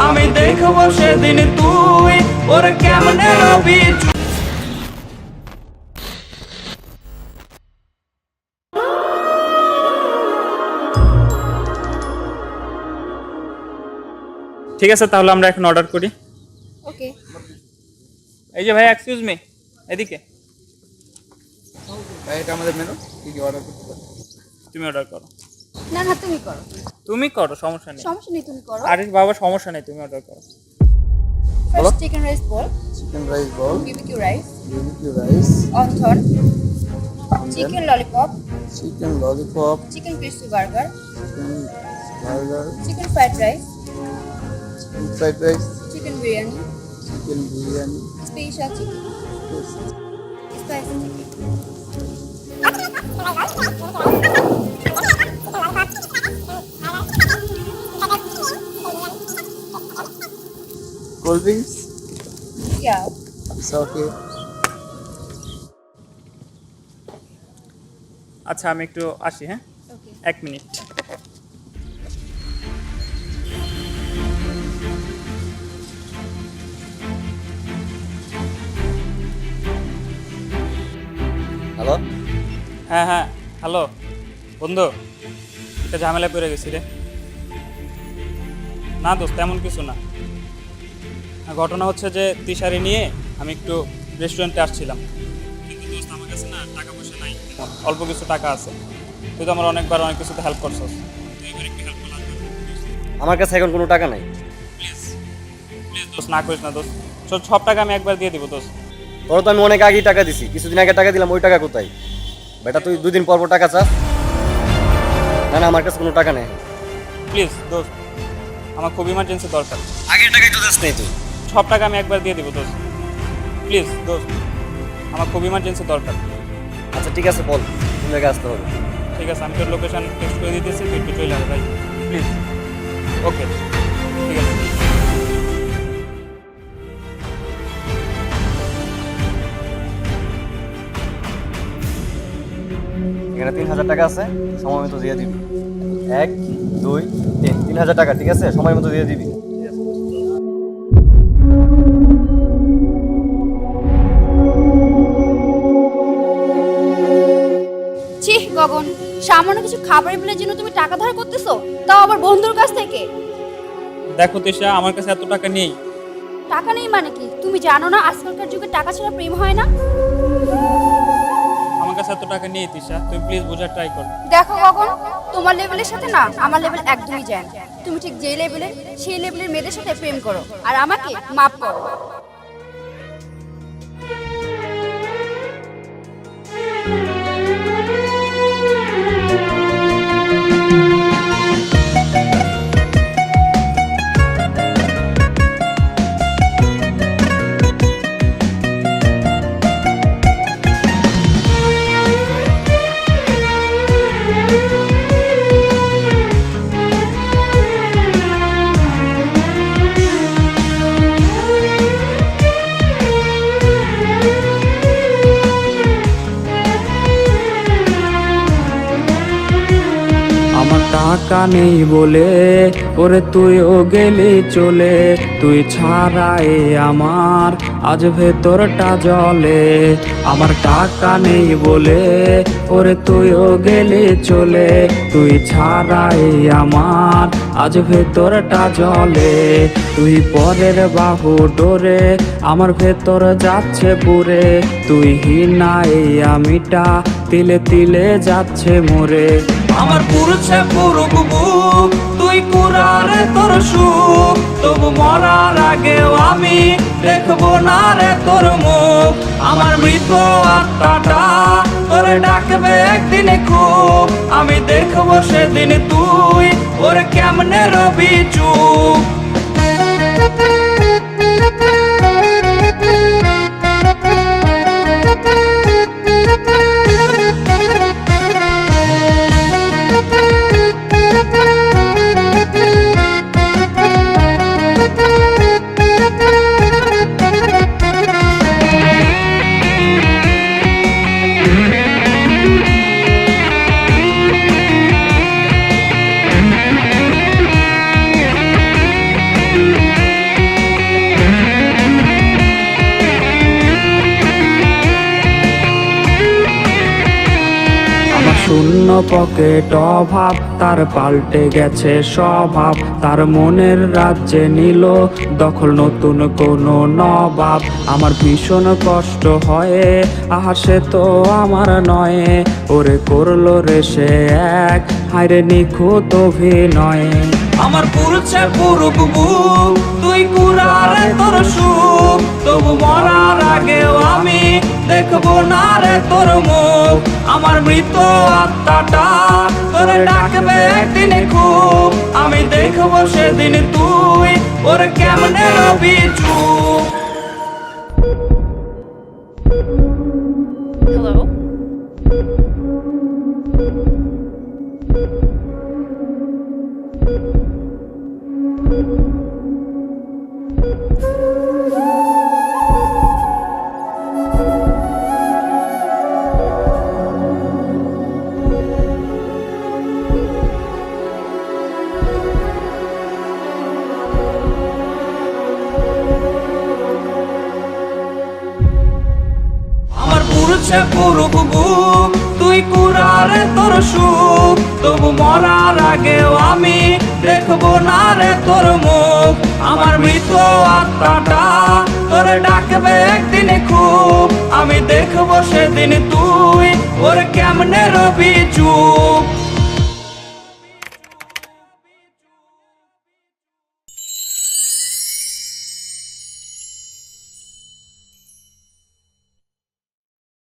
আমি দেখবো সেদিন তুই ওরে কেমনে রবি। ঠিক আছে, তাহলে আমরা এখন অর্ডার করি। ওকে। এই যে ভাই, এক্সকিউজ মি, এদিকে। ভাই এটা আমাদের মেনু, কি কি অর্ডার করতে পারি? তুমি অর্ডার করো। না না, তুমি করো। তুমি করো, সমস্যা নেই। সমস্যা নেই, তুমি করো। আরে বাবা, সমস্যা নেই, তুমি অর্ডার করো। First chicken rice ball, chicken rice ball, BBQ rice, BBQ rice, wonton, chicken lollipop, chicken lollipop, chicken crispy burger, chicken burger, chicken fried rice, chicken fried rice, chicken biryani, chicken biryani, special chicken, spicy chicken. Cold drinks. Yeah. It's okay. আচ্ছা, আমি একটু আসি, হ্যাঁ, ওকে। 1 minute. Hello. হ্যাঁ হ্যাঁ, hello বন্ধু, একটা ঝামেলা পড়ে গেছি রে। না দোস্ত, তেমন কিছু না। ঘটনা হচ্ছে যে তিশারি নিয়ে আমি একটু রেস্টুরেন্টে আসছিলাম, কিন্তু দোস্ত আমার কাছে না টাকা পয়সা নাই, অল্প কিছু টাকা আছে। তুই তো আমার অনেকবার অনেক কিছুতে হেল্প করছস, তুই এবার একটু হেল্প করলাম। আমার কাছে এখন কোনো টাকা নাই। প্লিজ প্লিজ দোস্ত, না করিস না দোস্ত, সব টাকা আমি একবার দিয়ে দিব দোস্ত। তোর তো আমি অনেক আগেই টাকা দিছি, কিছুদিন আগে টাকা দিলাম, ওই টাকা কোথায়? বেটা তুই 2 দিন পর পর টাকা চাস? না না, আমার কাছে কোনো টাকা নেই। প্লিজ দোস্ত, আমার খুব ইমার্জেন্সি দরকার। আগের টাকাই তো দিস নেই তুই। সব টাকা আমি একবার দিয়ে দিব দোস্ত, প্লিজ দোস্ত, আমার খুব ইমার্জেন্সি দরকার। আচ্ছা ঠিক আছে, বল কোন জায়গায় আসতে হবে। ঠিক আছে, আমি তোর লোকেশন টেক্সট করে দিতেছি, তুই একটু চলে আয় ভাই, প্লিজ। ওকে, ঠিক আছে। এখানে 3000 টাকা আছে, সময় মতো দিয়ে দিবি। 1 2 3, 3000 টাকা, ঠিক আছে? সময় মতো দিয়ে দিবি। চিহ গগন, সামান্য কিছু খাবারের বিলের জন্য তুমি টাকা ধার করতেছো, তাও আবার বন্ধুর কাছ থেকে। দেখো তিশা, আমার কাছে এত টাকা নেই। টাকা নেই মানে কি? তুমি জানো না আজকালকার যুগে টাকা ছাড়া প্রেম হয় না? আমার কাছে এত টাকা নেই তিশা, তুমি প্লিজ বোঝার ট্রাই করো। দেখো গগন, তোমার লেভেলের সাথে না আমার লেভেল একদমই যায় না। তুমি ঠিক যে লেভেলের, সেই লেভেলের মেয়েদের সাথে প্রেম করো, আর আমাকে মাফ করো। আমার টাকা নেই বলে ওরে তুইও গেলি চলে, তুই ছাড়াই আমার আজ ভেতরটা জলে। আমার টাকা নেই বলে ওরে তুইও গেলি চলে, তুই ছাড়াই আমার আজ ভেতরটা জলে। তুই পরের বাহু ডোরে আমার ভেতর যাচ্ছে পুরে, তুই হিনাই আমিটা তিলে তিলে যাচ্ছে মোরে। আমার পুরুষে পুরুক বুক, তুই কুরারে তোর সুখ, তবু মরার আগেও আমি দেখবো না রে তোর মুখ। আমার মৃত আত্মাটা তোরে ডাকবে একদিনে খুব, আমি দেখবো সেদিন তুই ওরে কেমনে রবি চুপ। পকেট অভাব, তার পাল্টে গেছে স্বভাব। তার মনের রাজ্যে নিল দখল নতুন কোনো নবাব। আমার ভীষণ কষ্ট হয়, আহা সে তো আমার নয়। ওরে করলো রে সে এক হায়রে নিখুঁত অভিনয়। আমার পুরুষে পুরুক বুক, তুই কুড়ারে তোর সুখ, তবু মরার আগেও আমি দেখবো না রে তোর মুখ। আমার মৃত আত্মাটা তোরে ডাকবে একদিন খুব, আমি দেখবো সেদিন তুই ওরে কেমনে রবি চুপ। হ্যালো, আমার পুরুষে পুরুক বুক, তুই কুড়ারে তোর সুখ, তবু মরার আগেও আমি দেখবো না রে তোর মুখ। আমার মৃত আত্মাটা তোরে ডাকবে একদিন খুব, আমি দেখবো সেদিন তুই ওর কেমনে রবি চুপ।